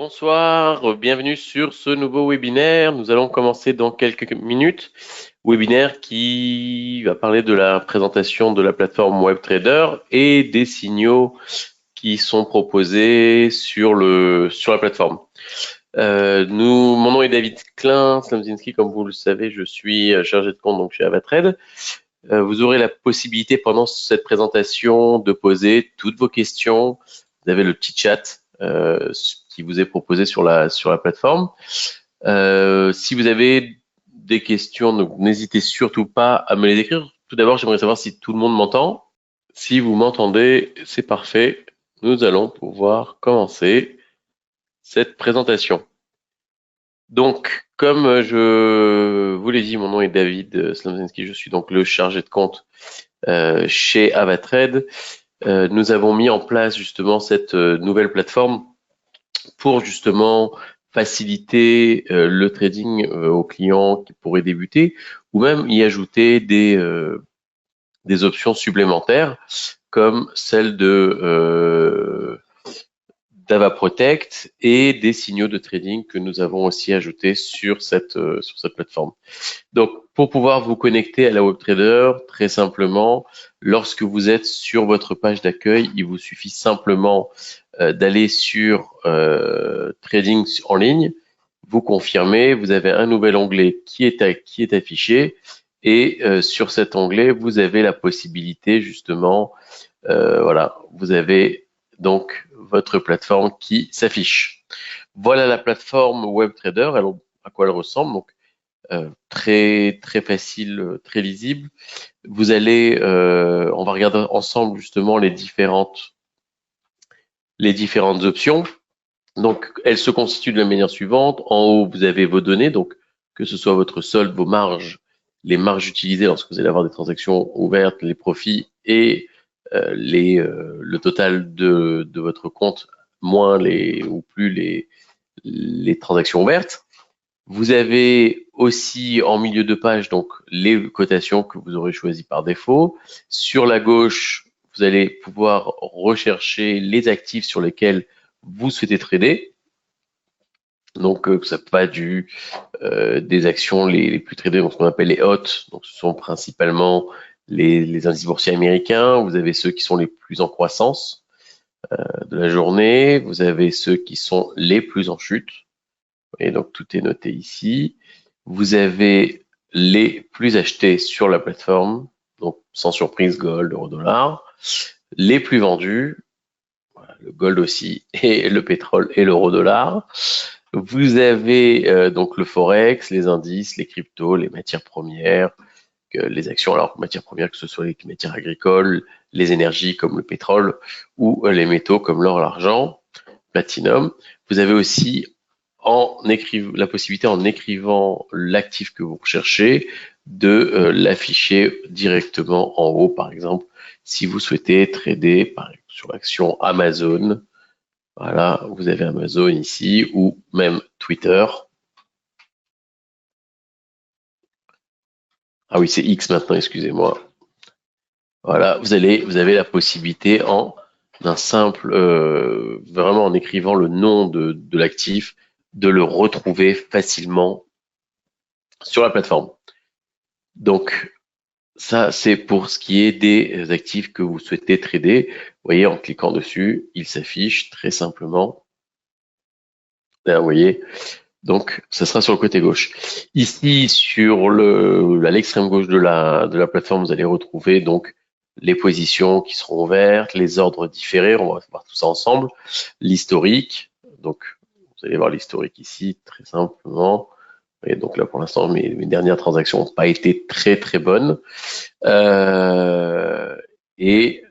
Bonsoir, bienvenue sur ce nouveau webinaire. Nous allons commencer dans quelques minutes. Webinaire qui va parler de la présentation de la plateforme WebTrader et des signaux qui sont proposés sur la plateforme. Mon nom est David Klein Slamzinski, comme vous le savez, je suis chargé de compte donc chez Avatrade. Vous aurez la possibilité pendant cette présentation de poser toutes vos questions. Vous avez le petit chat qui vous est proposé sur la plateforme. Si vous avez des questions, n'hésitez surtout pas à me les écrire. Tout d'abord, j'aimerais savoir si tout le monde m'entend. Si vous m'entendez, c'est parfait. Nous allons pouvoir commencer cette présentation. Donc, comme je vous l'ai dit, mon nom est David Slamzinski, je suis donc le chargé de compte chez Avatrade. Nous avons mis en place justement cette nouvelle plateforme pour justement faciliter le trading aux clients qui pourraient débuter ou même y ajouter des options supplémentaires comme celle d'AvaProtect et des signaux de trading que nous avons aussi ajoutés sur cette plateforme. Donc, pour pouvoir vous connecter à la WebTrader, très simplement, lorsque vous êtes sur votre page d'accueil, il vous suffit simplement d'aller sur Trading en ligne, vous confirmez, vous avez un nouvel onglet qui est affiché et sur cet onglet, vous avez la possibilité justement, voilà, vous avez donc votre plateforme qui s'affiche. Voilà la plateforme WebTrader, à quoi elle ressemble. Donc, très facile, très lisible. Vous allez, on va regarder ensemble justement les différentes options. Donc, elles se constituent de la manière suivante. En haut, vous avez vos données, donc que ce soit votre solde, vos marges, les marges utilisées lorsque vous allez avoir des transactions ouvertes, les profits et le total de votre compte moins ou plus les transactions ouvertes. Vous avez aussi en milieu de page donc les cotations que vous aurez choisies par défaut. Sur la gauche, vous allez pouvoir rechercher les actifs sur lesquels vous souhaitez trader. Donc ça va des actions les plus tradées, donc ce qu'on appelle les hot. Donc ce sont principalement les indices boursiers américains. Vous avez ceux qui sont les plus en croissance de la journée. Vous avez ceux qui sont les plus en chute. Et donc tout est noté ici. Vous avez les plus achetés sur la plateforme, donc sans surprise gold, euro, dollar. Les plus vendus, voilà, le gold aussi, et le pétrole et l'euro dollar. Vous avez donc le forex, les indices, les cryptos, les matières premières, les actions, alors matières premières que ce soit les matières agricoles, les énergies comme le pétrole ou les métaux comme l'or, l'argent, platinum. Vous avez aussi la possibilité en écrivant l'actif que vous recherchez de l'afficher directement en haut, par exemple, si vous souhaitez trader sur l'action Amazon. Voilà, vous avez Amazon ici ou même Twitter. Ah oui, c'est X maintenant, excusez-moi. Voilà, vous avez la possibilité d'un simple, vraiment en écrivant le nom de l'actif, de le retrouver facilement sur la plateforme. Donc, ça, c'est pour ce qui est des actifs que vous souhaitez trader. Vous voyez, en cliquant dessus, il s'affiche très simplement. Là, vous voyez, donc, ça sera sur le côté gauche. Ici, à l'extrême gauche de la plateforme, vous allez retrouver donc les positions qui seront ouvertes, les ordres différés, on va voir tout ça ensemble, l'historique. Donc, vous allez voir l'historique ici, très simplement. Et donc là, pour l'instant, mes dernières transactions n'ont pas été très bonnes. Et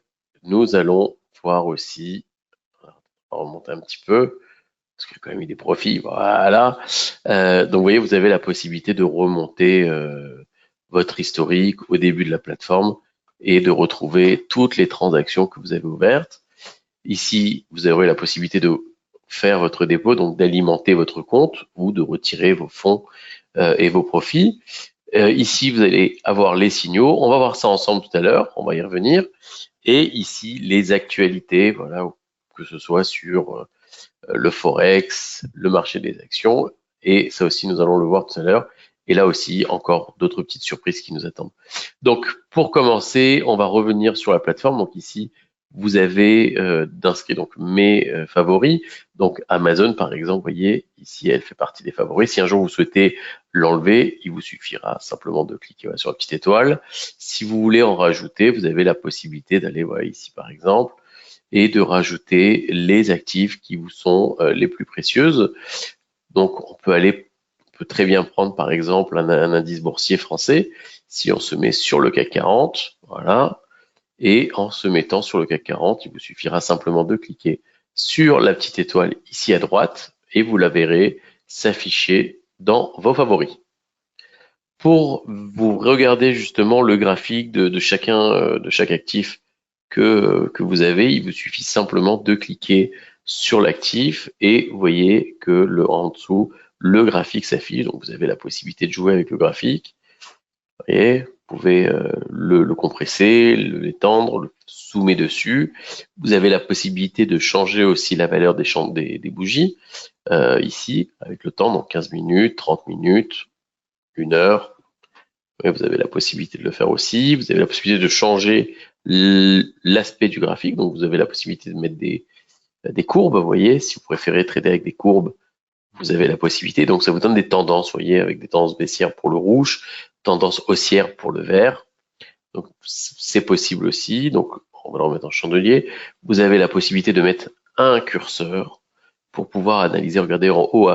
nous allons voir aussi, on va remonter un petit peu, parce qu'il y a quand même eu des profits, voilà. Donc vous voyez, vous avez la possibilité de remonter votre historique au début de la plateforme et de retrouver toutes les transactions que vous avez ouvertes. Ici, vous aurez la possibilité de faire votre dépôt, donc d'alimenter votre compte ou de retirer vos fonds et vos profits. Ici, vous allez avoir les signaux. On va voir ça ensemble tout à l'heure. On va y revenir. Et ici, les actualités, voilà, que ce soit sur le forex, le marché des actions, et ça aussi nous allons le voir tout à l'heure. Et là aussi, encore d'autres petites surprises qui nous attendent. Donc, pour commencer, on va revenir sur la plateforme. Donc ici, vous avez d'inscrits donc mes favoris. Donc Amazon, par exemple, vous voyez, ici, elle fait partie des favoris. Si un jour vous souhaitez l'enlever, il vous suffira simplement de cliquer sur la petite étoile. Si vous voulez en rajouter, vous avez la possibilité d'aller ici, par exemple, et de rajouter les actifs qui vous sont les plus précieuses. Donc, on peut très bien prendre, par exemple, un indice boursier français. Si on se met sur le CAC 40, voilà, et en se mettant sur le CAC 40, il vous suffira simplement de cliquer sur la petite étoile ici à droite et vous la verrez s'afficher dans vos favoris. Pour vous regarder justement le graphique de chaque actif que vous avez, il vous suffit simplement de cliquer sur l'actif et vous voyez que en dessous, le graphique s'affiche. Donc vous avez la possibilité de jouer avec le graphique. Vous voyez, vous pouvez le compresser, l'étendre, le zoomer dessus. Vous avez la possibilité de changer aussi la valeur des bougies ici avec le temps, donc 15 minutes, 30 minutes, 1 heure. Vous avez la possibilité de le faire aussi. Vous avez la possibilité de changer l'aspect du graphique. Donc, vous avez la possibilité de mettre des courbes. Vous voyez, si vous préférez trader avec des courbes, vous avez la possibilité. Donc, ça vous donne des tendances, vous voyez, avec des tendances baissières pour le rouge, tendances haussières pour le vert. Donc, c'est possible aussi. Donc, on va le remettre en chandelier. Vous avez la possibilité de mettre un curseur pour pouvoir analyser. Regardez en haut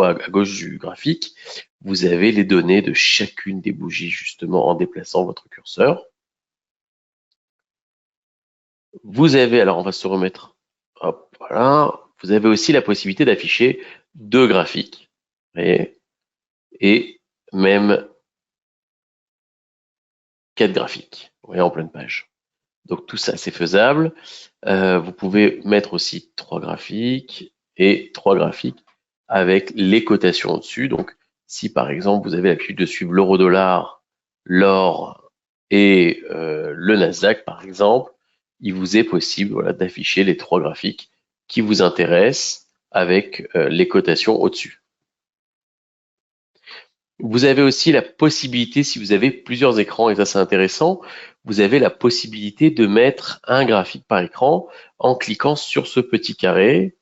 à gauche du graphique, vous avez les données de chacune des bougies justement en déplaçant votre curseur. Vous avez, alors on va se remettre, hop, voilà. Vous avez aussi la possibilité d'afficher 2 graphiques et même 4 graphiques, vous voyez, en pleine page. Donc tout ça, c'est faisable. Vous pouvez mettre aussi 3 graphiques et 3 graphiques avec les cotations au-dessus. Donc, si par exemple, vous avez l'habitude de suivre l'euro-dollar, l'or et le Nasdaq, par exemple, il vous est possible d'afficher les 3 graphiques qui vous intéressent avec les cotations au-dessus. Vous avez aussi la possibilité, si vous avez plusieurs écrans, et ça c'est intéressant, vous avez la possibilité de mettre un graphique par écran en cliquant sur ce petit carré.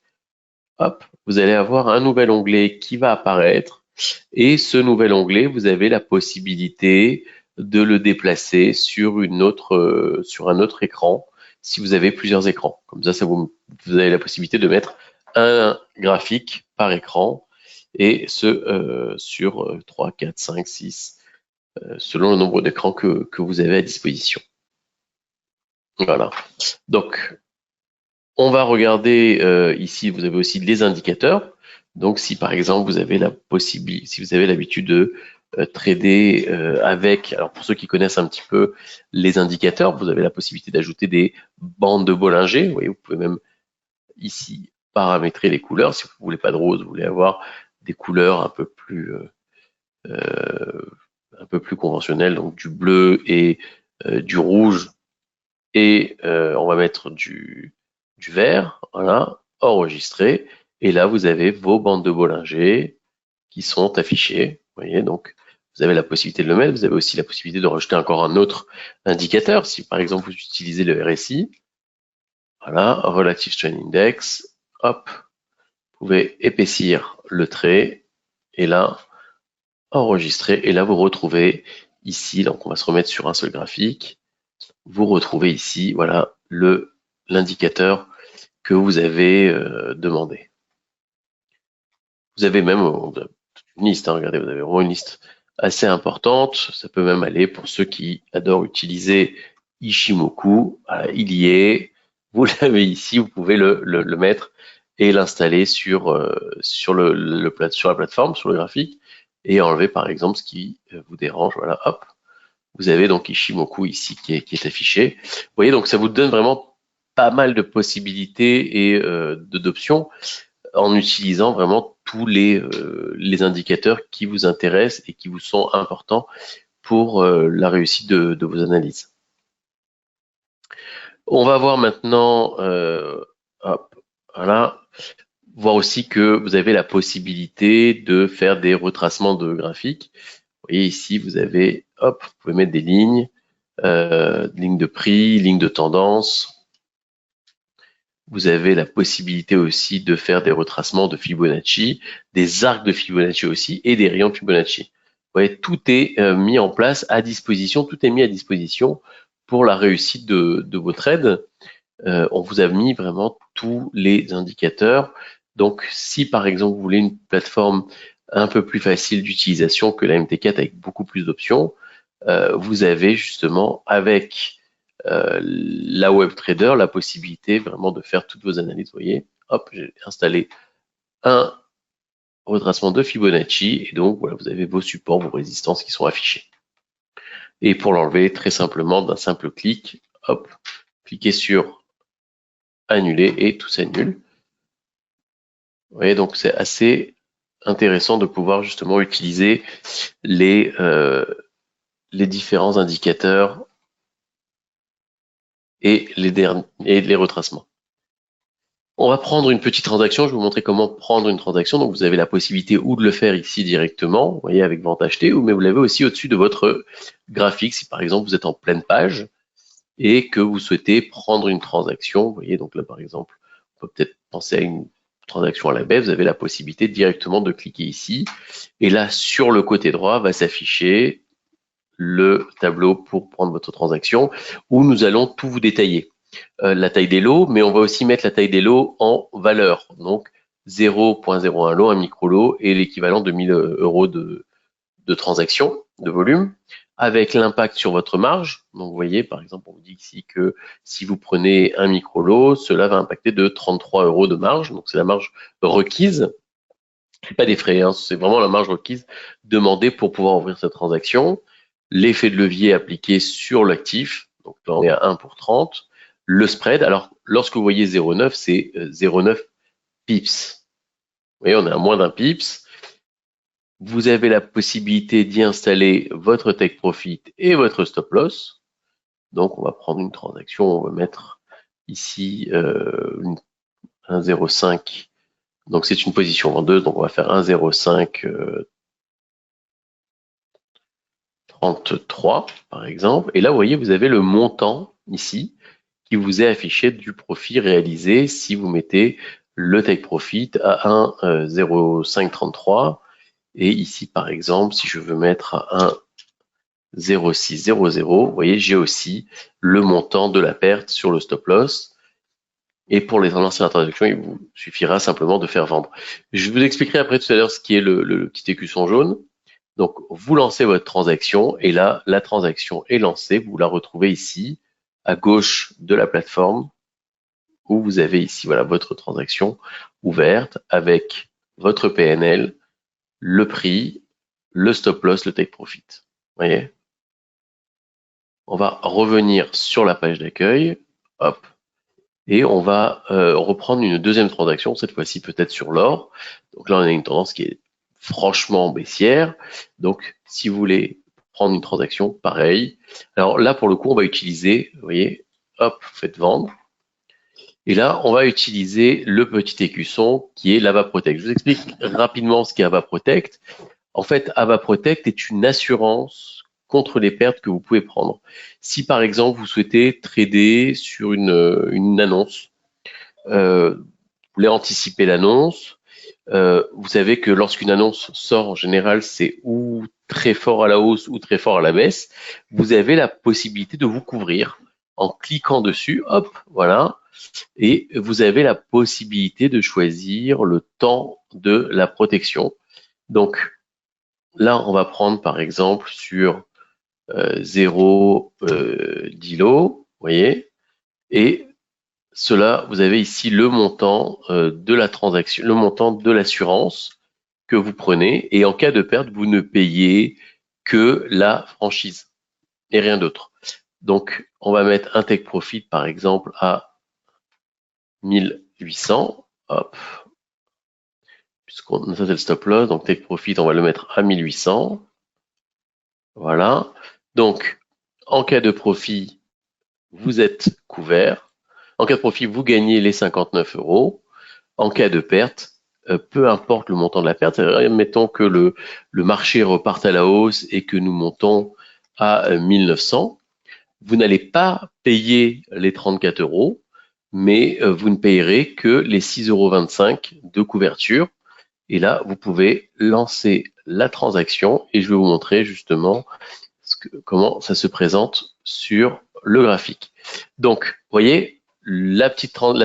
Hop, vous allez avoir un nouvel onglet qui va apparaître et ce nouvel onglet, vous avez la possibilité de le déplacer sur un autre écran si vous avez plusieurs écrans. Comme ça, vous avez la possibilité de mettre un graphique par écran et ce sur 3, 4, 5, 6, selon le nombre d'écrans que vous avez à disposition. Voilà. Donc, on va regarder ici, vous avez aussi les indicateurs. Donc, si par exemple, vous avez si vous avez l'habitude de trader avec, alors pour ceux qui connaissent un petit peu les indicateurs, vous avez la possibilité d'ajouter des bandes de Bollinger. Vous voyez, vous pouvez même ici paramétrer les couleurs. Si vous voulez pas de rose, vous voulez avoir des couleurs un peu plus conventionnelles, donc du bleu et du rouge. Et on va mettre du vert, voilà, enregistré. Et là, vous avez vos bandes de Bollinger qui sont affichées. Vous voyez, donc vous avez la possibilité de le mettre. Vous avez aussi la possibilité de rajouter encore un autre indicateur. Si par exemple vous utilisez le RSI, voilà, Relative Strain Index, hop, vous pouvez épaissir le trait et là, enregistrer. Et là, vous retrouvez ici, donc on va se remettre sur un seul graphique. Vous retrouvez ici, voilà, l'indicateur que vous avez demandé. Vous avez même une liste, hein, regardez, vous avez vraiment une liste assez importante. Ça peut même aller pour ceux qui adorent utiliser Ishimoku. Voilà, il y est. Vous l'avez ici, vous pouvez le mettre et l'installer sur la plateforme, sur le graphique, et enlever par exemple ce qui vous dérange. Voilà, hop. Vous avez donc Ishimoku ici qui est affiché. Vous voyez, donc ça vous donne vraiment pas mal de possibilités et d'options en utilisant vraiment tous les indicateurs qui vous intéressent et qui vous sont importants pour la réussite de vos analyses. On va voir maintenant, hop, voilà. voir aussi que vous avez la possibilité de faire des retracements de graphiques. Vous voyez ici, vous avez, hop, vous pouvez mettre des lignes, lignes de prix, lignes de tendance. Vous avez la possibilité aussi de faire des retracements de Fibonacci, des arcs de Fibonacci aussi et des rayons de Fibonacci. Vous voyez, tout est mis en place à disposition, tout est mis à disposition pour la réussite de vos trades. On vous a mis vraiment tous les indicateurs. Donc, si par exemple vous voulez une plateforme un peu plus facile d'utilisation que la MT4 avec beaucoup plus d'options, vous avez justement avec la WebTrader la possibilité vraiment de faire toutes vos analyses. Vous voyez, hop, j'ai installé un retracement de Fibonacci et donc voilà, vous avez vos supports, vos résistances qui sont affichés. Et pour l'enlever, très simplement, d'un simple clic, hop, cliquez sur annuler et tout s'annule. Vous voyez, donc c'est assez intéressant de pouvoir justement utiliser les différents indicateurs et les retracements. On va prendre une petite transaction. Je vais vous montrer comment prendre une transaction. Donc, vous avez la possibilité ou de le faire ici directement, vous voyez, avec vente achetée, ou mais vous l'avez aussi au-dessus de votre graphique. Si par exemple vous êtes en pleine page et que vous souhaitez prendre une transaction, vous voyez, donc là par exemple, on peut peut-être penser à une transaction à la baisse. Vous avez la possibilité directement de cliquer ici, et là sur le côté droit va s'afficher le tableau pour prendre votre transaction, où nous allons tout vous détailler. La taille des lots, mais on va aussi mettre la taille des lots en valeur. Donc 0.01 lot, un micro lot et l'équivalent de 1000 euros de transaction, de volume, avec l'impact sur votre marge. Donc vous voyez, par exemple, on vous dit ici que si vous prenez un micro lot, cela va impacter de 33 euros de marge. Donc c'est la marge requise, pas des frais, hein, c'est vraiment la marge requise demandée pour pouvoir ouvrir cette transaction. L'effet de levier appliqué sur l'actif, donc là on est à 1 pour 30. Le spread, alors lorsque vous voyez 0,9, c'est 0,9 pips. Vous voyez, on est à moins d'un pips. Vous avez la possibilité d'y installer votre take profit et votre stop loss. Donc on va prendre une transaction, on va mettre ici un 0,5. Donc c'est une position vendeuse, donc on va faire 1,05 33 par exemple. Et là, vous voyez, vous avez le montant ici qui vous est affiché du profit réalisé si vous mettez le take profit à 1,0533. Et ici, par exemple, si je veux mettre à 1,0600, vous voyez, j'ai aussi le montant de la perte sur le stop loss. Et pour les tendances et l'introduction, il vous suffira simplement de faire vendre. Je vous expliquerai après tout à l'heure ce qui est le petit écusson jaune. Donc, vous lancez votre transaction et là, la transaction est lancée. Vous la retrouvez ici, à gauche de la plateforme, où vous avez ici voilà votre transaction ouverte avec votre PNL, le prix, le stop loss, le take profit. Vous voyez? On va revenir sur la page d'accueil. Hop. Et on va reprendre une deuxième transaction, cette fois-ci peut-être sur l'or. Donc là, on a une tendance qui est franchement baissière. Donc, si vous voulez prendre une transaction, pareil. Alors là, pour le coup, on va utiliser, vous voyez, hop, faites vendre. Et là, on va utiliser le petit écusson qui est l'AvaProtect. Je vous explique rapidement ce qu'est AvaProtect. En fait, AvaProtect est une assurance contre les pertes que vous pouvez prendre. Si par exemple, vous souhaitez trader sur une annonce, vous voulez anticiper l'annonce, vous savez que lorsqu'une annonce sort, en général, c'est ou très fort à la hausse ou très fort à la baisse. Vous avez la possibilité de vous couvrir en cliquant dessus, hop, voilà, et vous avez la possibilité de choisir le temps de la protection. Donc là, on va prendre par exemple sur 0,10 lots, vous voyez, et cela, vous avez ici le montant de la transaction, le montant de l'assurance que vous prenez, et en cas de perte, vous ne payez que la franchise et rien d'autre. Donc, on va mettre un take profit par exemple à 1800, hop, puisqu'on ça c'est le stop loss, donc take profit, on va le mettre à 1800, voilà. Donc, en cas de profit, vous êtes couvert. En cas de profit, vous gagnez les 59 euros. en cas de perte, peu importe le montant de la perte, mettons que le marché reparte à la hausse et que nous montons à 1900, vous n'allez pas payer les 34 euros, mais vous ne payerez que les 6,25 € de couverture. Et là, vous pouvez lancer la transaction et je vais vous montrer justement comment ça se présente sur le graphique. Donc, vous voyez, la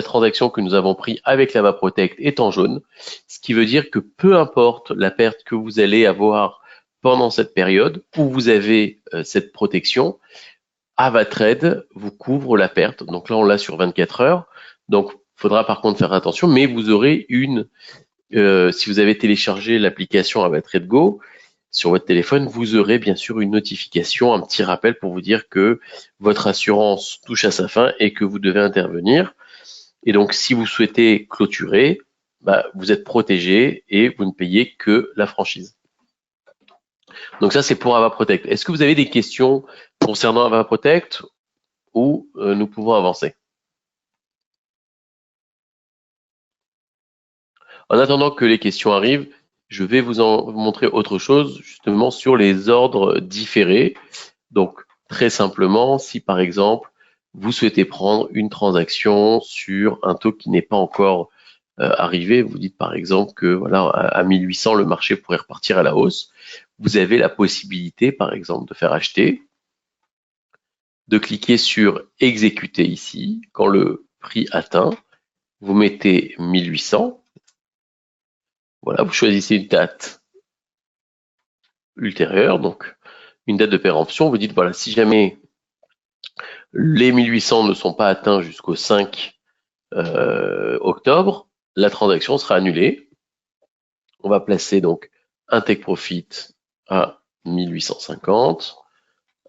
transaction que nous avons prise avec l'Ava Protect est en jaune, ce qui veut dire que peu importe la perte que vous allez avoir pendant cette période où vous avez cette protection, AvaTrade vous couvre la perte. Donc là, on l'a sur 24 heures. Donc, il faudra par contre faire attention, mais vous aurez si vous avez téléchargé l'application AvaTrade Go sur votre téléphone, vous aurez bien sûr une notification, un petit rappel pour vous dire que votre assurance touche à sa fin et que vous devez intervenir. Et donc, si vous souhaitez clôturer, vous êtes protégé et vous ne payez que la franchise. Donc ça, c'est pour AvaProtect. Est-ce que vous avez des questions concernant AvaProtect ou nous pouvons avancer? En attendant que les questions arrivent, je vais vous montrer autre chose justement sur les ordres différés. Donc, très simplement, si par exemple, vous souhaitez prendre une transaction sur un taux qui n'est pas encore arrivé, vous dites par exemple que voilà, à 1800, le marché pourrait repartir à la hausse, vous avez la possibilité par exemple de faire acheter, de cliquer sur exécuter ici. Quand le prix atteint, vous mettez 1800. Voilà, vous choisissez une date ultérieure, donc une date de péremption. Vous dites, voilà, si jamais les 1800 ne sont pas atteints jusqu'au 5 octobre, la transaction sera annulée. On va placer donc un take profit à 1850,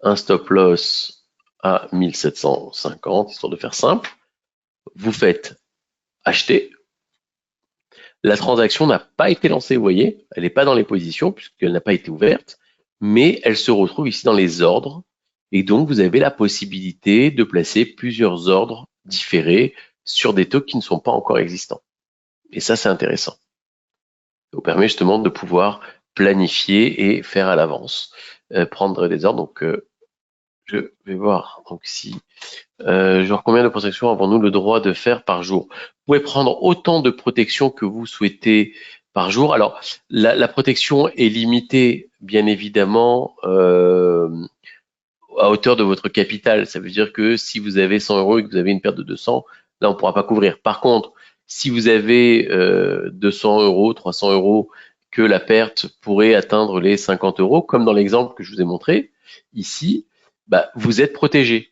un stop loss à 1750, histoire de faire simple. Vous faites acheter. La transaction n'a pas été lancée, vous voyez, elle n'est pas dans les positions puisqu'elle n'a pas été ouverte, mais elle se retrouve ici dans les ordres. Et donc, vous avez la possibilité de placer plusieurs ordres différés sur des taux qui ne sont pas encore existants. Et ça, c'est intéressant. Ça vous permet justement de pouvoir planifier et faire à l'avance, prendre des ordres. Donc, je vais voir donc si genre combien de protections avons-nous le droit de faire par jour? Vous pouvez prendre autant de protections que vous souhaitez par jour. Alors, la protection est limitée, bien évidemment, à hauteur de votre capital. Ça veut dire que si vous avez 100 euros et que vous avez une perte de 200, là, on ne pourra pas couvrir. Par contre, si vous avez 200 euros, 300 euros, que la perte pourrait atteindre les 50 euros, comme dans l'exemple que je vous ai montré ici, vous êtes protégé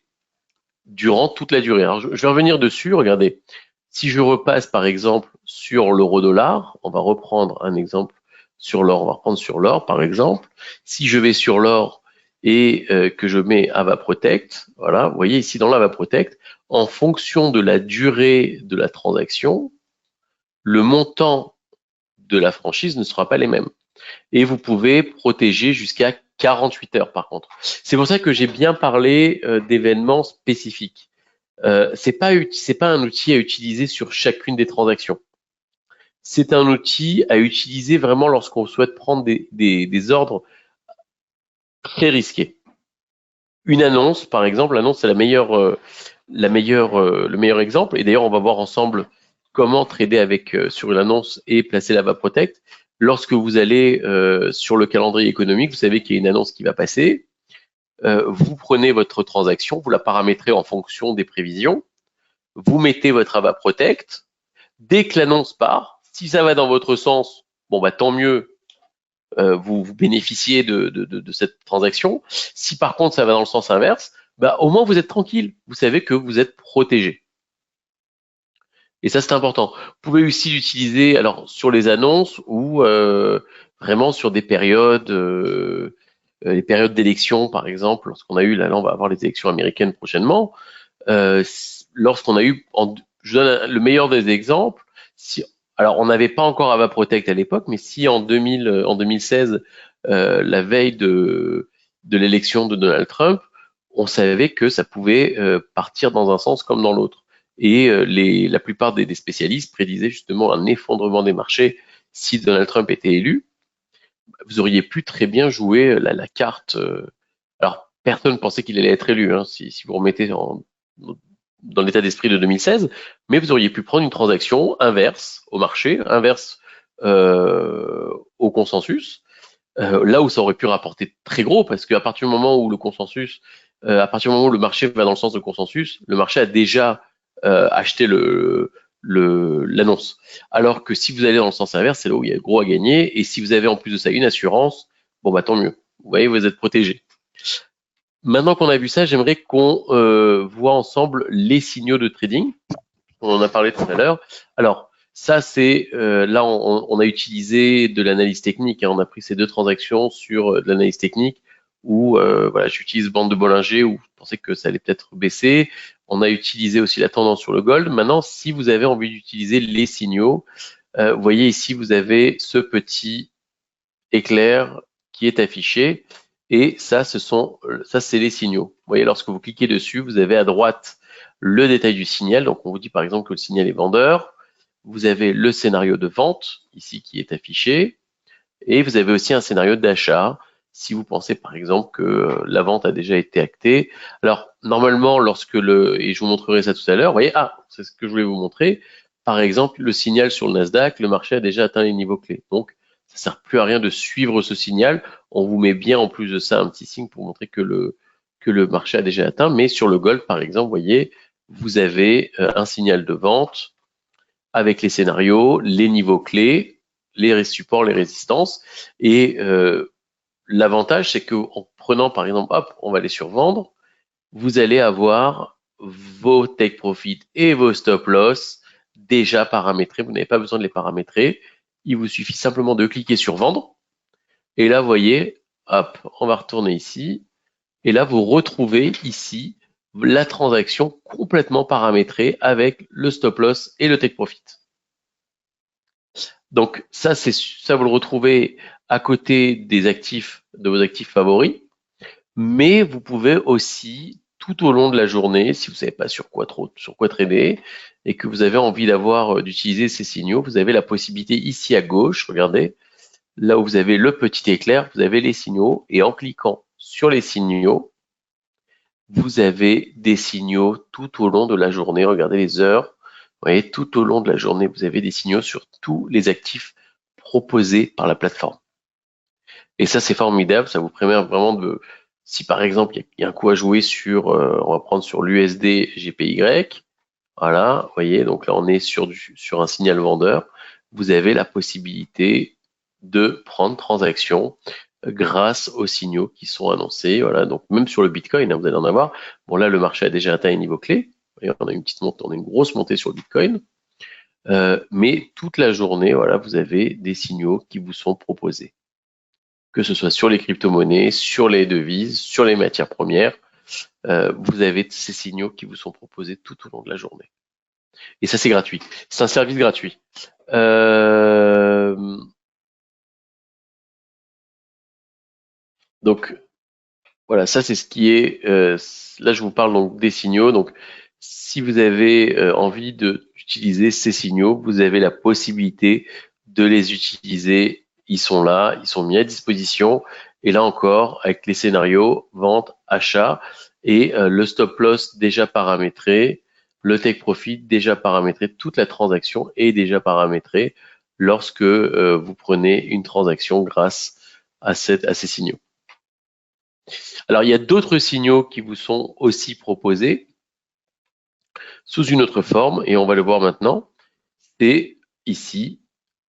durant toute la durée. Alors, je vais revenir dessus. Regardez, si je repasse par exemple sur l'euro-dollar, on va reprendre un exemple sur l'or. On va reprendre sur l'or par exemple. Si je vais sur l'or et que je mets AvaProtect, voilà, vous voyez ici dans l'AvaProtect, en fonction de la durée de la transaction, le montant de la franchise ne sera pas les mêmes. Et vous pouvez protéger jusqu'à 48 heures par contre. C'est pour ça que j'ai bien parlé d'événements spécifiques. C'est pas un outil à utiliser sur chacune des transactions. C'est un outil à utiliser vraiment lorsqu'on souhaite prendre des ordres très risqués. Une annonce, par exemple, l'annonce c'est le meilleur exemple. Et d'ailleurs, on va voir ensemble comment trader avec sur une annonce et placer l'AvaProtect. Lorsque vous allez sur le calendrier économique, vous savez qu'il y a une annonce qui va passer. Vous prenez votre transaction, vous la paramétrez en fonction des prévisions. Vous mettez votre AvaProtect. Dès que l'annonce part, si ça va dans votre sens, tant mieux, vous bénéficiez de cette transaction. Si par contre ça va dans le sens inverse, au moins vous êtes tranquille. Vous savez que vous êtes protégé. Et ça, c'est important. Vous pouvez aussi l'utiliser alors sur les annonces ou vraiment sur des périodes, les périodes d'élection, par exemple, lorsqu'on a eu, là on va avoir les élections américaines prochainement. Lorsqu'on a eu, je donne le meilleur des exemples, alors on n'avait pas encore AvaProtect à l'époque, mais si en 2016, la veille de l'élection de Donald Trump, on savait que ça pouvait partir dans un sens comme dans l'autre. Et la plupart des spécialistes prédisaient justement un effondrement des marchés si Donald Trump était élu. Vous auriez pu très bien jouer la carte. Alors, personne ne pensait qu'il allait être élu, hein, si vous remettez dans l'état d'esprit de 2016, mais vous auriez pu prendre une transaction inverse au marché, inverse au consensus, là où ça aurait pu rapporter très gros, parce qu'à partir du moment où le consensus, à partir du moment où le marché va dans le sens de consensus, le marché a déjà acheté l'annonce. Alors que si vous allez dans le sens inverse, c'est là où il y a gros à gagner, et si vous avez en plus de ça une assurance, bon bah tant mieux. Vous voyez, vous êtes protégé. Maintenant qu'on a vu ça, j'aimerais qu'on voit ensemble les signaux de trading. On en a parlé tout à l'heure. Alors, ça, c'est là, on a utilisé de l'analyse technique. Hein, on a pris ces deux transactions sur de l'analyse technique où voilà, j'utilise bande de Bollinger où je pensais que ça allait peut-être baisser. On a utilisé aussi la tendance sur le gold. Maintenant, si vous avez envie d'utiliser les signaux, vous voyez ici, vous avez ce petit éclair qui est affiché. Et ça, c'est les signaux. Vous voyez, lorsque vous cliquez dessus, vous avez à droite le détail du signal. Donc, on vous dit par exemple que le signal est vendeur. Vous avez le scénario de vente ici qui est affiché. Et vous avez aussi un scénario d'achat si vous pensez par exemple que la vente a déjà été actée. Alors, normalement, et je vous montrerai ça tout à l'heure, vous voyez, c'est ce que je voulais vous montrer. Par exemple, le signal sur le Nasdaq, le marché a déjà atteint les niveaux clés. Donc, ça sert plus à rien de suivre ce signal. On vous met bien en plus de ça un petit signe pour montrer que le marché a déjà atteint. Mais sur le gold, par exemple, vous voyez, vous avez un signal de vente avec les scénarios, les niveaux clés, les supports, les résistances. Et l'avantage, c'est qu'en prenant, par exemple, hop, on va aller sur vendre, vous allez avoir vos take profit et vos stop loss déjà paramétrés. Vous n'avez pas besoin de les paramétrer. Il vous suffit simplement de cliquer sur vendre. Et là, vous voyez, hop, on va retourner ici. Et là, vous retrouvez ici la transaction complètement paramétrée avec le stop loss et le take profit. Donc ça, vous le retrouvez à côté des actifs, de vos actifs favoris. Mais vous pouvez aussi, tout au long de la journée, si vous ne savez pas sur quoi trader et que vous avez envie d'utiliser ces signaux, vous avez la possibilité ici à gauche, regardez, là où vous avez le petit éclair, vous avez les signaux et en cliquant sur les signaux, vous avez des signaux tout au long de la journée. Regardez les heures. Vous voyez, tout au long de la journée, vous avez des signaux sur tous les actifs proposés par la plateforme. Et ça, c'est formidable. Ça vous permet vraiment si par exemple, il y a un coup à jouer on va prendre sur l'USD GPY. Voilà, vous voyez, donc là, on est sur un signal vendeur. Vous avez la possibilité de prendre transaction grâce aux signaux qui sont annoncés. Voilà, donc même sur le Bitcoin, hein, vous allez en avoir. Bon, là, le marché a déjà atteint un niveau clé. Voyez, on a une petite montée, on a une grosse montée sur le Bitcoin. Mais toute la journée, voilà, vous avez des signaux qui vous sont proposés. Que ce soit sur les crypto-monnaies, sur les devises, sur les matières premières, vous avez ces signaux qui vous sont proposés tout au long de la journée. Et ça, c'est gratuit. C'est un service gratuit. Donc, voilà, ça, c'est ce qui est... là, je vous parle donc des signaux. Donc, si vous avez envie d'utiliser ces signaux, vous avez la possibilité de les utiliser. Ils sont là, ils sont mis à disposition. Et là encore, avec les scénarios, vente, achat, et le stop loss déjà paramétré, le take profit déjà paramétré, toute la transaction est déjà paramétrée lorsque vous prenez une transaction grâce à ces signaux. Alors, il y a d'autres signaux qui vous sont aussi proposés sous une autre forme, et on va le voir maintenant. C'est ici,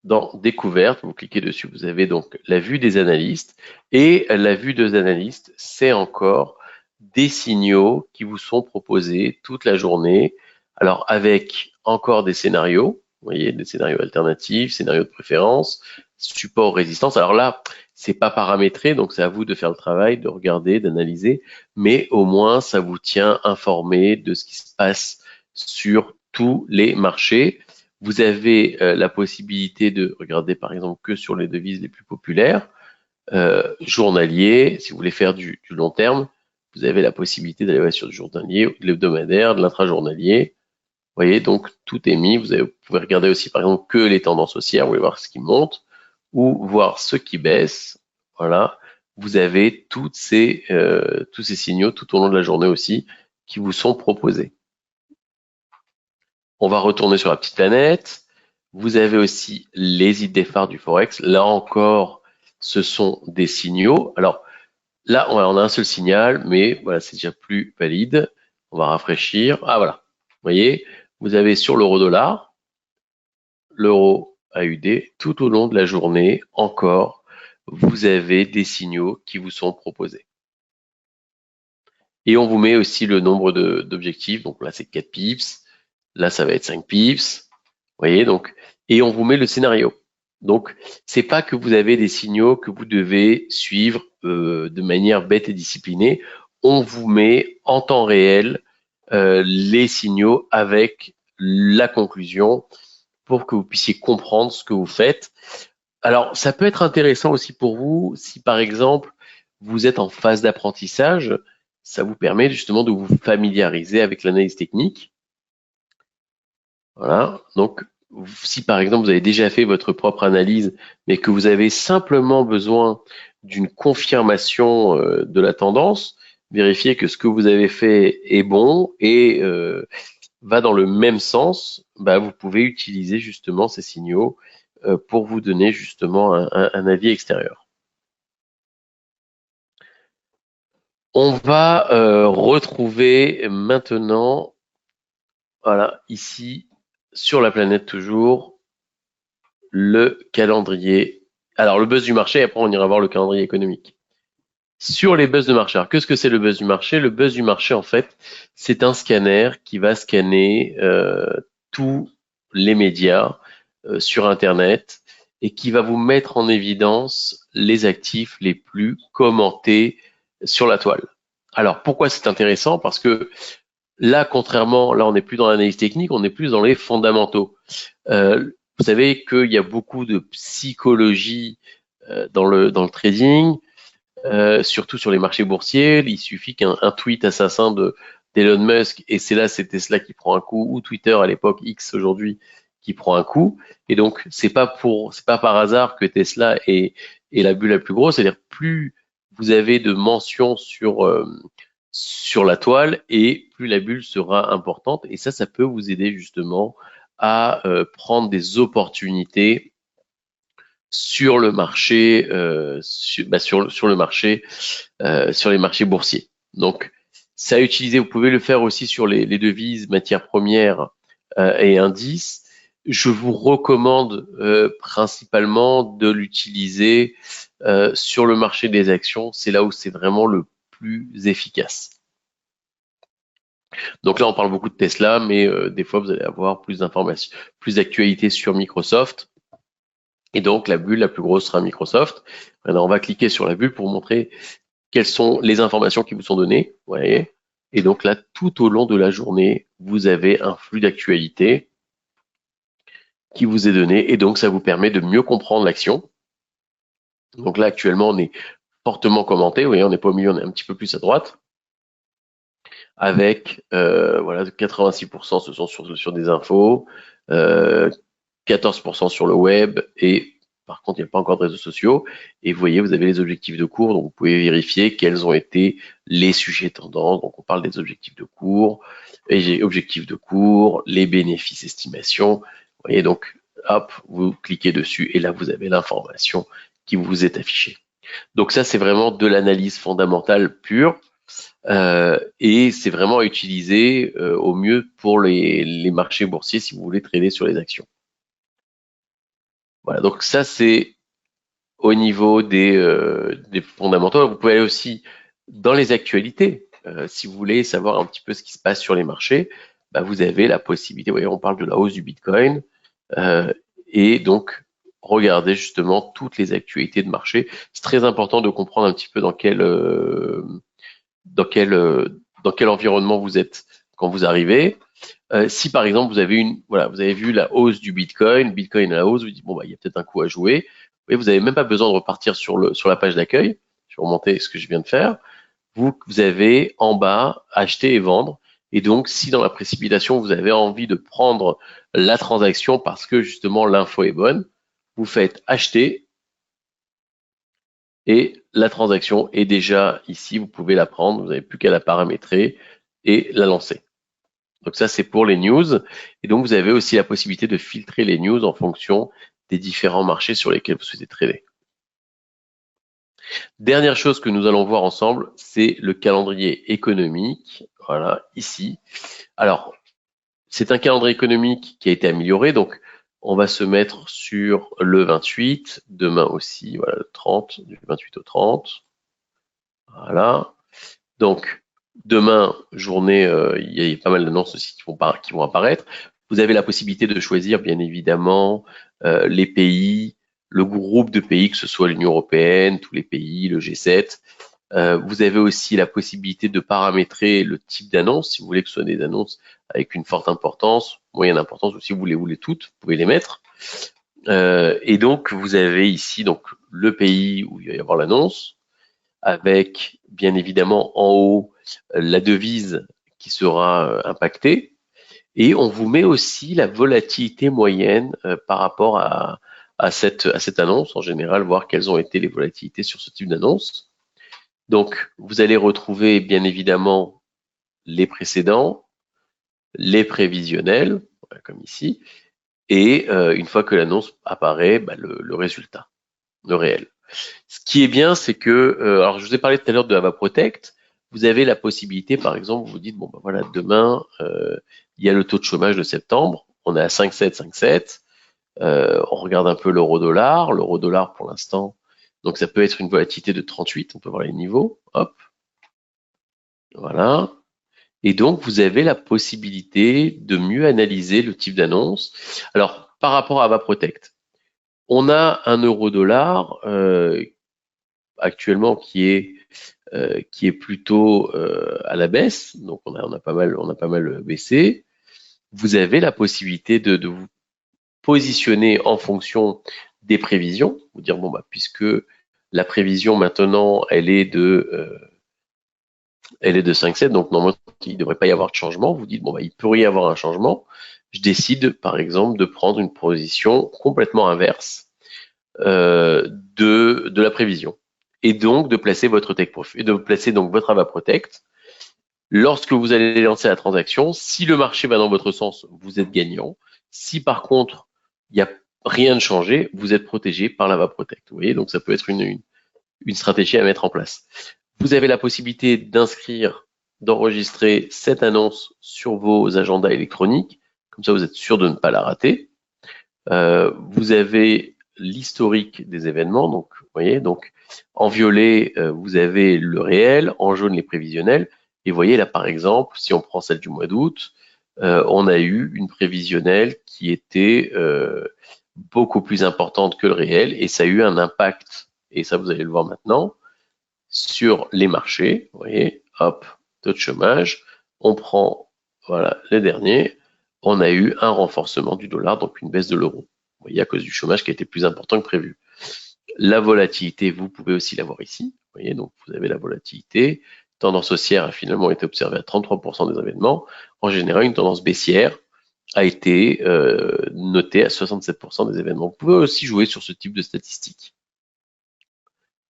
dans Découverte, vous cliquez dessus, vous avez donc la vue des analystes, et la vue des analystes, c'est encore des signaux qui vous sont proposés toute la journée, alors avec encore des scénarios, vous voyez, des scénarios alternatifs, scénarios de préférence, support, résistance. Alors là, c'est pas paramétré, donc c'est à vous de faire le travail, de regarder, d'analyser, mais au moins ça vous tient informé de ce qui se passe sur tous les marchés. Vous avez la possibilité de regarder par exemple que sur les devises les plus populaires, journalier, si vous voulez faire du long terme, vous avez la possibilité d'aller sur du journalier, de l'hebdomadaire, de l'intrajournalier. voyez, donc tout est mis. Vous pouvez regarder aussi, par exemple, que les tendances haussières. Vous pouvez voir ce qui monte ou voir ce qui baisse. Voilà. Vous avez tous ces signaux tout au long de la journée aussi qui vous sont proposés. On va retourner sur la petite planète. Vous avez aussi les idées phares du Forex. Là encore, ce sont des signaux. Alors là, on a un seul signal, mais voilà, c'est déjà plus valide. On va rafraîchir. Ah voilà. Vous voyez, vous avez sur l'euro-dollar, l'euro AUD, tout au long de la journée, encore, vous avez des signaux qui vous sont proposés. Et on vous met aussi le nombre d'objectifs. Donc là, c'est 4 pips. Là, ça va être 5 pips. Vous voyez, donc, et on vous met le scénario. Donc, c'est pas que vous avez des signaux que vous devez suivre de manière bête et disciplinée. On vous met en temps réel les signaux avec la conclusion pour que vous puissiez comprendre ce que vous faites. Alors, ça peut être intéressant aussi pour vous si, par exemple, vous êtes en phase d'apprentissage. Ça vous permet justement de vous familiariser avec l'analyse technique. Voilà. Donc, si par exemple vous avez déjà fait votre propre analyse, mais que vous avez simplement besoin d'une confirmation de la tendance, vérifiez que ce que vous avez fait est bon et va dans le même sens, bah, vous pouvez utiliser justement ces signaux pour vous donner justement un avis extérieur. On va retrouver maintenant, voilà, ici, sur la planète toujours, le calendrier. Alors, le buzz du marché, après on ira voir le calendrier économique. Sur les buzz de marché, alors qu'est-ce que c'est le buzz du marché? Le buzz du marché, en fait, c'est un scanner qui va scanner tous les médias sur Internet et qui va vous mettre en évidence les actifs les plus commentés sur la toile. Alors, pourquoi c'est intéressant? Parce que là, contrairement, là, on n'est plus dans l'analyse technique, on est plus dans les fondamentaux. Vous savez qu'il y a beaucoup de psychologie dans le trading, surtout sur les marchés boursiers. Il suffit qu'un tweet assassin d'Elon Musk, et c'est Tesla qui prend un coup, ou Twitter à l'époque, X aujourd'hui, qui prend un coup. Et donc, c'est pas par hasard que Tesla est la bulle la plus grosse. C'est-à-dire, plus vous avez de mentions sur la toile et plus la bulle sera importante. Et ça peut vous aider justement à prendre des opportunités sur le marché, sur le marché, sur les marchés boursiers. Donc, ça à utiliser. Vous pouvez le faire aussi sur les devises, matières premières et indices. Je vous recommande principalement de l'utiliser sur le marché des actions. C'est là où c'est vraiment le plus efficace. Donc là, on parle beaucoup de Tesla, mais des fois, vous allez avoir plus d'informations, plus d'actualités sur Microsoft. Et donc, la bulle la plus grosse sera Microsoft. Maintenant, on va cliquer sur la bulle pour montrer quelles sont les informations qui vous sont données. Vous voyez. Et donc là, tout au long de la journée, vous avez un flux d'actualité qui vous est donné. Et donc, ça vous permet de mieux comprendre l'action. Donc là, actuellement, on est fortement commenté. Vous voyez, on n'est pas au milieu, on est un petit peu plus à droite. Avec, voilà, 86% ce sont sur des infos, 14% sur le web et par contre, il n'y a pas encore de réseaux sociaux. Et vous voyez, vous avez les objectifs de cours, donc vous pouvez vérifier quels ont été les sujets tendants. Donc, on parle des objectifs de cours, et j'ai objectifs de cours, les bénéfices estimations. Vous voyez, donc, hop, vous cliquez dessus et là, vous avez l'information qui vous est affichée. Donc, ça, c'est vraiment de l'analyse fondamentale pure. Et c'est vraiment à utiliser au mieux pour les marchés boursiers si vous voulez trader sur les actions. Voilà, donc ça c'est au niveau des fondamentaux. Vous pouvez aller aussi dans les actualités. Si vous voulez savoir un petit peu ce qui se passe sur les marchés, bah, vous avez la possibilité, vous voyez, on parle de la hausse du Bitcoin, et donc regardez justement toutes les actualités de marché. C'est très important de comprendre un petit peu dans quel environnement vous êtes quand vous arrivez. Si par exemple vous avez vu la hausse du Bitcoin à la hausse, vous dites bon bah il y a peut-être un coup à jouer. Et vous n'avez même pas besoin de repartir sur la page d'accueil. Je vais remonter ce que je viens de faire. Vous avez en bas acheter et vendre. Et donc, si dans la précipitation, vous avez envie de prendre la transaction parce que justement l'info est bonne, vous faites acheter et la transaction est déjà ici, vous pouvez la prendre, vous n'avez plus qu'à la paramétrer et la lancer. Donc ça, c'est pour les news. Et donc, vous avez aussi la possibilité de filtrer les news en fonction des différents marchés sur lesquels vous souhaitez trader. Dernière chose que nous allons voir ensemble, c'est le calendrier économique. Voilà, ici. Alors, c'est un calendrier économique qui a été amélioré. Donc, on va se mettre sur le 28, demain aussi, voilà, le 30, du 28 au 30. Voilà. Donc, demain, journée, il y a pas mal d'annonces aussi qui vont apparaître. Vous avez la possibilité de choisir, bien évidemment, les pays, le groupe de pays, que ce soit l'Union européenne, tous les pays, le G7. Vous avez aussi la possibilité de paramétrer le type d'annonce, si vous voulez que ce soit des annonces avec une forte importance, moyenne importance, ou si vous les voulez toutes, vous pouvez les mettre. Et donc, vous avez ici donc le pays où il va y avoir l'annonce, avec bien évidemment en haut la devise qui sera impactée. Et on vous met aussi la volatilité moyenne par rapport à cette annonce en général, voir quelles ont été les volatilités sur ce type d'annonce. Donc, vous allez retrouver bien évidemment les précédents, les prévisionnels, voilà, comme ici, et une fois que l'annonce apparaît, bah, le résultat, le réel. Ce qui est bien, c'est que, alors je vous ai parlé tout à l'heure de Ava Protect, vous avez la possibilité, par exemple, vous vous dites, bon ben voilà, demain, il y a le taux de chômage de septembre, on est à 5,7, 5,7, on regarde un peu l'euro-dollar pour l'instant, donc ça peut être une volatilité de 38, on peut voir les niveaux, hop, voilà. Et donc, vous avez la possibilité de mieux analyser le type d'annonce. Alors, par rapport à Ava Protect, on a un euro-dollar actuellement qui est plutôt à la baisse, donc on a pas mal baissé. Vous avez la possibilité de vous positionner en fonction des prévisions, vous dire bon bah puisque la prévision maintenant elle est de 5,7, donc normalement il ne devrait pas y avoir de changement. Vous dites bon bah il pourrait y avoir un changement. Je décide par exemple de prendre une position complètement inverse de la prévision et donc de placer votre take profit, de placer donc votre Ava Protect. Lorsque vous allez lancer la transaction, si le marché va dans votre sens, vous êtes gagnant. Si par contre il n'y a rien de changé, vous êtes protégé par l'Ava Protect. Vous voyez, donc ça peut être une stratégie à mettre en place. Vous avez la possibilité d'inscrire, d'enregistrer cette annonce sur vos agendas électroniques. Comme ça, vous êtes sûr de ne pas la rater. Vous avez l'historique des événements. Donc, vous voyez, donc en violet, vous avez le réel, en jaune les prévisionnels. Et vous voyez là, par exemple, si on prend celle du mois d'août, on a eu une prévisionnelle qui était beaucoup plus importante que le réel et ça a eu un impact, et ça vous allez le voir maintenant, sur les marchés. Vous voyez, hop, taux de chômage, on prend voilà les derniers, on a eu un renforcement du dollar, donc une baisse de l'euro. Vous voyez, à cause du chômage qui a été plus important que prévu. La volatilité, vous pouvez aussi la voir ici. Vous voyez, donc vous avez la volatilité. Tendance haussière a finalement été observée à 33% des événements. En général, une tendance baissière a été notée à 67% des événements. Vous pouvez aussi jouer sur ce type de statistiques.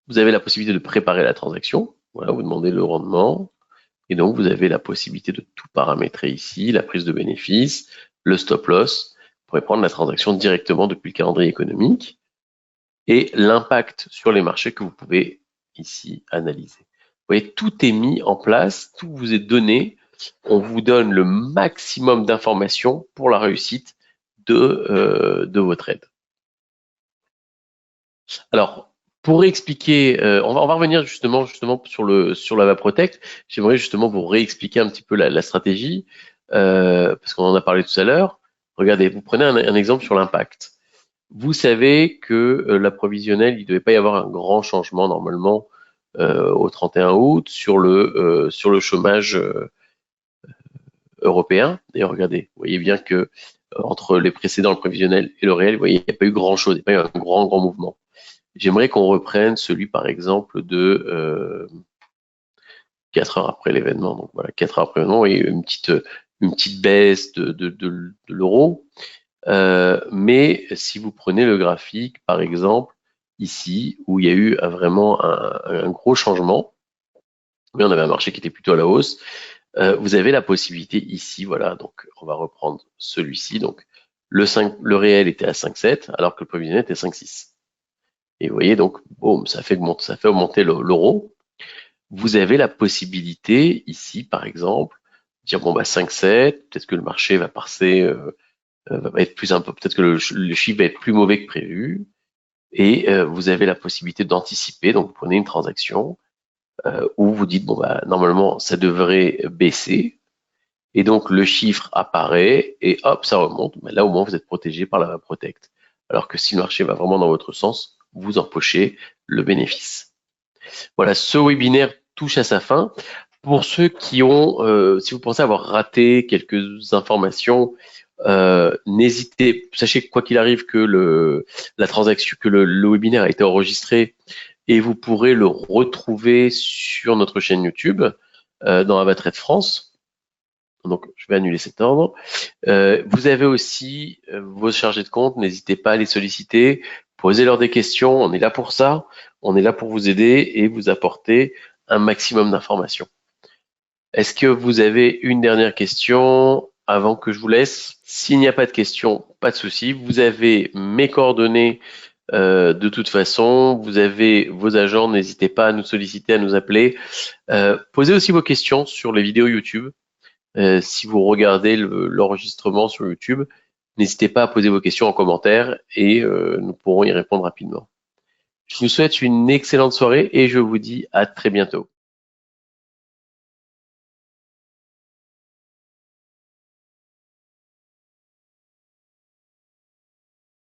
Vous avez la possibilité de préparer la transaction. Voilà, vous demandez le rendement. Et donc, vous avez la possibilité de tout paramétrer ici, la prise de bénéfice, le stop loss. Vous pourrez prendre la transaction directement depuis le calendrier économique et l'impact sur les marchés que vous pouvez ici analyser. Vous voyez, tout est mis en place, tout vous est donné. On vous donne le maximum d'informations pour la réussite de votre aide. Alors, pour expliquer, on va revenir justement sur l'Ava Protect. J'aimerais justement vous réexpliquer un petit peu la stratégie, parce qu'on en a parlé tout à l'heure. Regardez, vous prenez un exemple sur l'impact. Vous savez que l'approvisionnel, il ne devait pas y avoir un grand changement normalement au 31 août sur le chômage européen. D'ailleurs, regardez, vous voyez bien que entre les précédents, le prévisionnel et le réel, vous voyez, il n'y a pas eu grand-chose, il n'y a pas eu un grand mouvement. J'aimerais qu'on reprenne celui, par exemple, 4 heures après l'événement. Donc voilà, 4 heures après l'événement, et une petite baisse de l'euro. Mais si vous prenez le graphique, par exemple, ici, où il y a eu vraiment un gros changement, mais on avait un marché qui était plutôt à la hausse, vous avez la possibilité ici, voilà, donc on va reprendre celui-ci, donc le réel était à 5,7 alors que le prévisionnel était 5,6. Et vous voyez, donc, boum, ça fait augmenter l'euro. Vous avez la possibilité ici, par exemple, de dire, bon, bah, 5,7, peut-être que le marché va passer, va être plus un peu, peut-être que le chiffre va être plus mauvais que prévu. Et vous avez la possibilité d'anticiper, donc vous prenez une transaction où vous dites, bon, bah, normalement, ça devrait baisser. Et donc, le chiffre apparaît et hop, ça remonte. Mais là, au moins, vous êtes protégé par la Protect. Alors que si le marché va vraiment dans votre sens, vous empochez le bénéfice. Voilà, ce webinaire touche à sa fin. Pour ceux qui ont, si vous pensez avoir raté quelques informations, n'hésitez, sachez quoi qu'il arrive que la transaction, que le webinaire a été enregistré et vous pourrez le retrouver sur notre chaîne YouTube dans Avatrade France. Donc, je vais annuler cet ordre. Vous avez aussi vos chargés de compte. N'hésitez pas à les solliciter. Posez-leur des questions. On est là pour ça. On est là pour vous aider et vous apporter un maximum d'informations. Est-ce que vous avez une dernière question avant que je vous laisse? S'il n'y a pas de question, pas de souci. Vous avez mes coordonnées de toute façon. Vous avez vos agents. N'hésitez pas à nous solliciter, à nous appeler. Posez aussi vos questions sur les vidéos YouTube. Si vous regardez l'enregistrement sur YouTube, n'hésitez pas à poser vos questions en commentaire et nous pourrons y répondre rapidement. Je vous souhaite une excellente soirée et je vous dis à très bientôt.